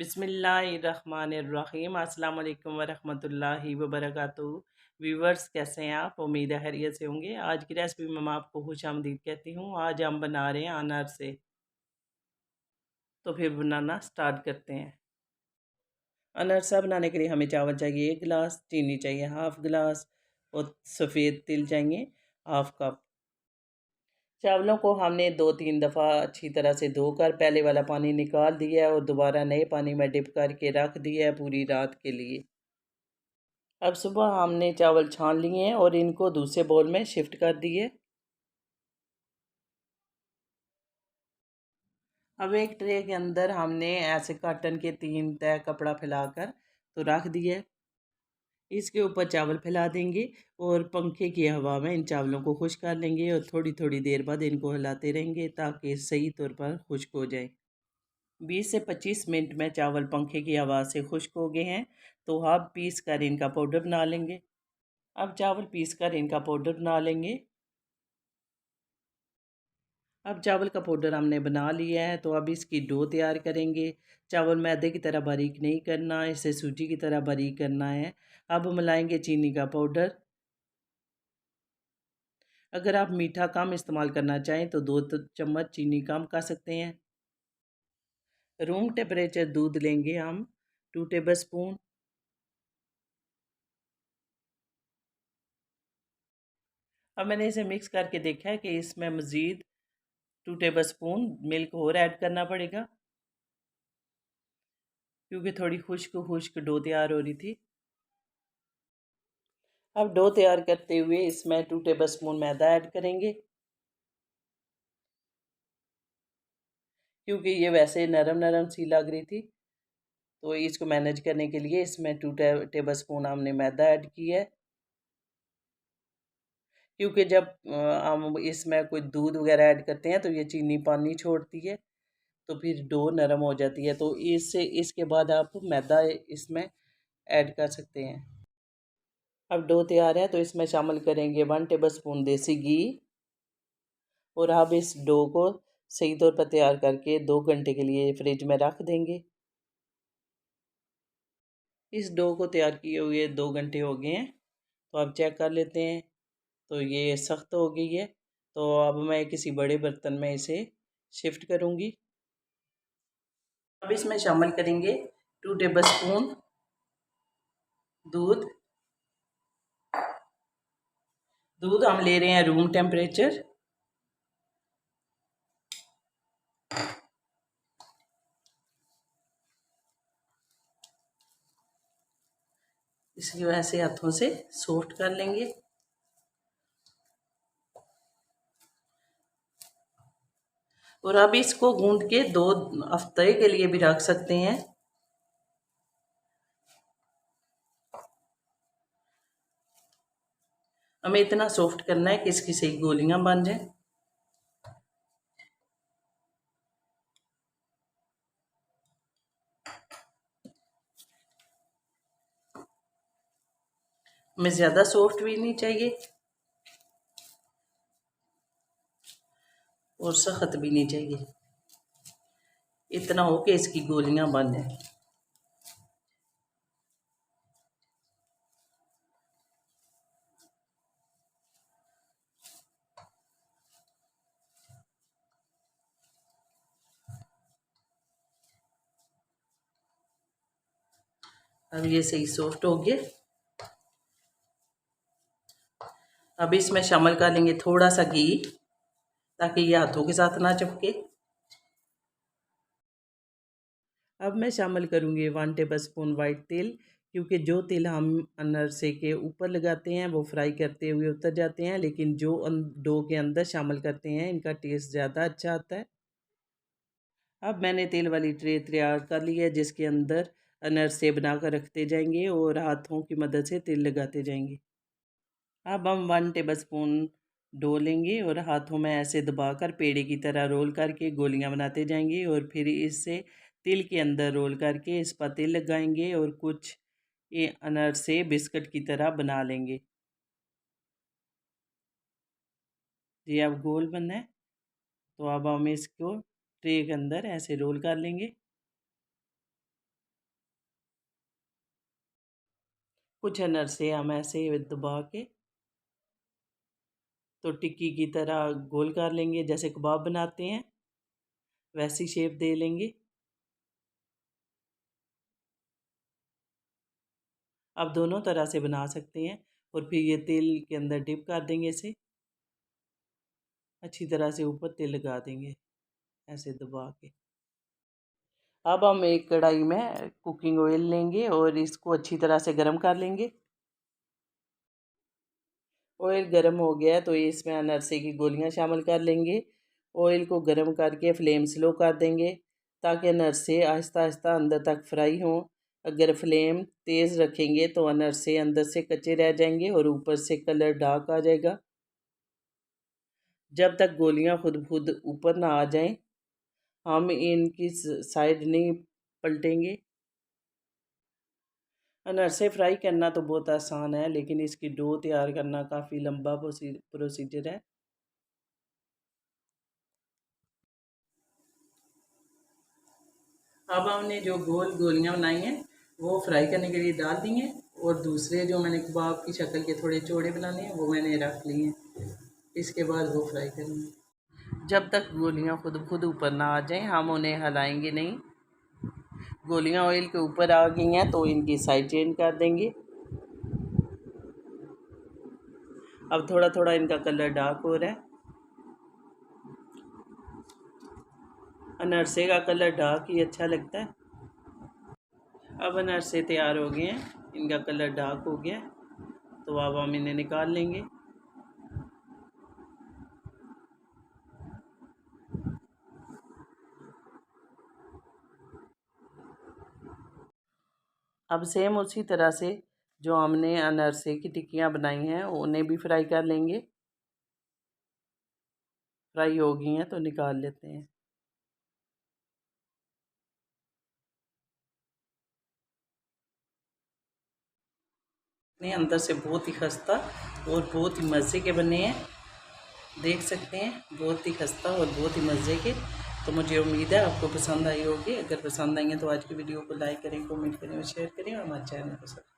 बिस्मिल्लाहिर्रहमानिर्रहीम अस्सलाम वालेकुम वरहमतुल्लाहि वबरकातुहू। व्यूवर्स, कैसे हैं आप? उम्मीद है खैरियत से होंगे। आज की रेसिपी में मैं आपको खुशामदीद कहती हूँ। आज हम बना रहे हैं अनार से। तो फिर बनाना स्टार्ट करते हैं। अनारसा बनाने के लिए हमें चावल चाहिए 1 गिलास, चीनी चाहिए हाफ गिलास और सफ़ेद तिल चाहिए हाफ कप। चावलों को हमने 2-3 दफ़ा अच्छी तरह से धोकर पहले वाला पानी निकाल दिया है और दोबारा नए पानी में डिप करके रख दिया है पूरी रात के लिए। अब सुबह हमने चावल छान लिए हैं और इनको दूसरे बाउल में शिफ्ट कर दिए। अब एक ट्रे के अंदर हमने ऐसे कॉटन के 3 तह कपड़ा फैलाकर तो रख दिए। इसके ऊपर चावल फैला देंगे और पंखे की हवा में इन चावलों को खुश्क कर लेंगे और थोड़ी थोड़ी देर बाद इनको हिलाते रहेंगे ताकि सही तौर पर खुश्क हो जाए। 20 से 25 मिनट में चावल पंखे की हवा से खुश्क हो गए हैं, तो आप पीस कर इनका पाउडर बना लेंगे। अब चावल पीस कर इनका पाउडर बना लेंगे। अब चावल का पाउडर हमने बना लिया है, तो अब इसकी डो तैयार करेंगे। चावल मैदे की तरह बारीक नहीं करना, इसे सूजी की तरह बारीक करना है। अब मिलाएंगे चीनी का पाउडर। अगर आप मीठा कम इस्तेमाल करना चाहें तो 2 चम्मच चीनी कम कर सकते हैं। रूम टेम्परेचर दूध लेंगे हम 2 टेबल स्पून। अब मैंने इसे मिक्स करके देखा है कि इसमें मज़ीद 2 टेबल स्पून मिल्क और ऐड करना पड़ेगा, क्योंकि थोड़ी खुश्क खुश्क डो तैयार हो रही थी। अब डो तैयार करते हुए इसमें 2 टेबल स्पून मैदा ऐड करेंगे, क्योंकि ये वैसे नरम नरम सी लग रही थी। तो इसको मैनेज करने के लिए इसमें 2 टेबल स्पून हमने मैदा ऐड किया है, क्योंकि जब हम इसमें कोई दूध वगैरह ऐड करते हैं तो ये चीनी पानी छोड़ती है, तो फिर डो नरम हो जाती है। तो इसके बाद आप मैदा इसमें ऐड कर सकते हैं। अब डो तैयार है, तो इसमें शामिल करेंगे 1 टेबल स्पून देसी घी और अब इस डो को सही तौर पर तैयार करके 2 घंटे के लिए फ्रिज में रख देंगे। इस डो को तैयार किए हुए 2 घंटे हो गए हैं, तो अब चेक कर लेते हैं। तो ये सख्त हो गई है, तो अब मैं किसी बड़े बर्तन में इसे शिफ्ट करूँगी। अब इसमें शामिल करेंगे 2 टेबल स्पून दूध। दूध हम ले रहे हैं रूम टेम्परेचर। इसकी वजह से हाथों से सॉफ्ट कर लेंगे। और अब इसको गूंद के 2 हफ्ते के लिए भी रख सकते हैं। हमें इतना सॉफ्ट करना है कि इसकी सही गोलियां बन जाए। हमें ज़्यादा सॉफ्ट भी नहीं चाहिए और सख्त भी नहीं चाहिए, इतना हो कि इसकी गोलियां बन जाए। अब ये सही सॉफ्ट हो गया। अब इसमें शामिल कर लेंगे थोड़ा सा घी, ताकि ये हाथों के साथ ना चिपके। अब मैं शामिल करूँगी 1 टेबल स्पून वाइट तिल, क्योंकि जो तिल हम अनरसे के ऊपर लगाते हैं वो फ्राई करते हुए उतर जाते हैं, लेकिन जो डो के अंदर शामिल करते हैं इनका टेस्ट ज़्यादा अच्छा आता है। अब मैंने तेल वाली ट्रे तैयार कर ली है, जिसके अंदर अनरसे बना कर रखते जाएंगे और हाथों की मदद से तिल लगाते जाएंगे। अब हम 1 टेबल स्पून डो लेंगे और हाथों में ऐसे दबाकर पेड़े की तरह रोल करके गोलियां बनाते जाएंगे और फिर इससे तिल के अंदर रोल करके इस पर तिल लगाएंगे और कुछ ये अनरसे बिस्किट की तरह बना लेंगे। ये अब गोल बना है, तो अब हम इसको ट्रे के अंदर ऐसे रोल कर लेंगे। कुछ अनरसे हम ऐसे दबा के तो टिक्की की तरह गोल कर लेंगे, जैसे कबाब बनाते हैं वैसी शेप दे लेंगे। आप दोनों तरह से बना सकते हैं और फिर ये तेल के अंदर डिप कर देंगे इसे, अच्छी तरह से ऊपर तेल लगा देंगे ऐसे दबा के। अब हम एक कढ़ाई में कुकिंग ऑयल लेंगे और इसको अच्छी तरह से गर्म कर लेंगे। ऑयल गर्म हो गया है तो इसमें अनरसे की गोलियां शामिल कर लेंगे। ऑयल को गर्म करके फ्लेम स्लो कर देंगे ताकि अनरसे आहिस्ता आहिस्ता अंदर तक फ्राई हों। अगर फ्लेम तेज़ रखेंगे तो अनरसे अंदर से कच्चे रह जाएंगे और ऊपर से कलर डार्क आ जाएगा। जब तक गोलियां खुद खुद ऊपर ना आ जाएं हम इनकी साइड नहीं पलटेंगे। अनरसे फ्राई करना तो बहुत आसान है, लेकिन इसकी डो तैयार करना काफ़ी लंबा प्रोसीजर है। अब हमने जो गोल गोलियां बनाई हैं वो फ्राई करने के लिए डाल दी हैं और दूसरे जो मैंने कबाब की शक्ल के थोड़े चौड़े बनाने हैं वो मैंने रख लिए हैं। इसके बाद वो फ्राई करेंगे। जब तक गोलियां खुद खुद ऊपर ना आ जाएं हम उन्हें हिलाएंगे नहीं। गोलियां ऑयल के ऊपर आ गई हैं तो इनकी साइड चेंज कर देंगे। अब थोड़ा थोड़ा इनका कलर डार्क हो रहा है। अनरसे का कलर डार्क ही अच्छा लगता है। अब अनरसे तैयार हो गए हैं, इनका कलर डार्क हो गया तो अब हम इन्हें निकाल लेंगे। अब सेम उसी तरह से जो हमने अनरसे की टिक्कियाँ बनाई हैं उन्हें भी फ्राई कर लेंगे। फ्राई हो गई हैं तो निकाल लेते हैं। अंदर से बहुत ही खस्ता और बहुत ही मज़े के बने हैं, देख सकते हैं, बहुत ही खस्ता और बहुत ही मज़े के। तो मुझे उम्मीद है आपको पसंद आई होगी। अगर पसंद आई है तो आज की वीडियो को लाइक करें, कमेंट करें और शेयर करें और हमारे चैनल को सब्सक्राइब